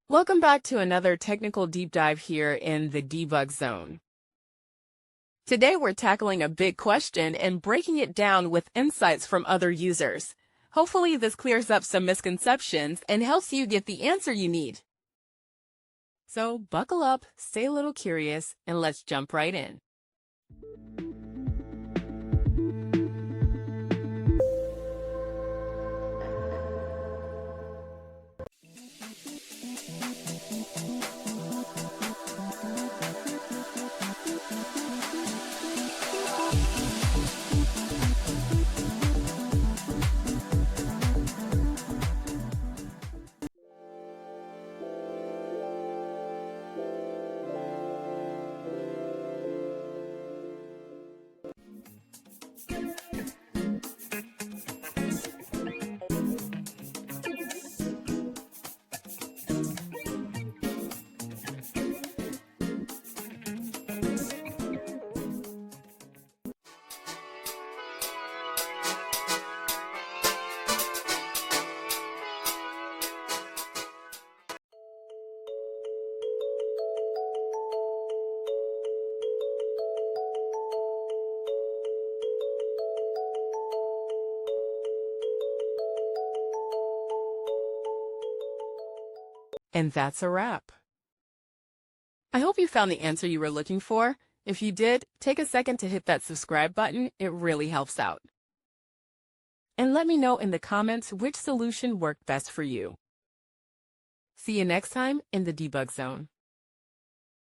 Welcome back to another technical deep dive here in the debug zone. Today we're tackling a big question and breaking it down with insights from other users. Hopefully this clears up some misconceptions and helps you get the answer you need. So buckle up, stay a little curious, and let's jump right in. And that's a wrap. I hope you found the answer you were looking for. If you did, take a second to hit that subscribe button. It really helps out. And let me know in the comments which solution worked best for you. See you next time in the debug zone.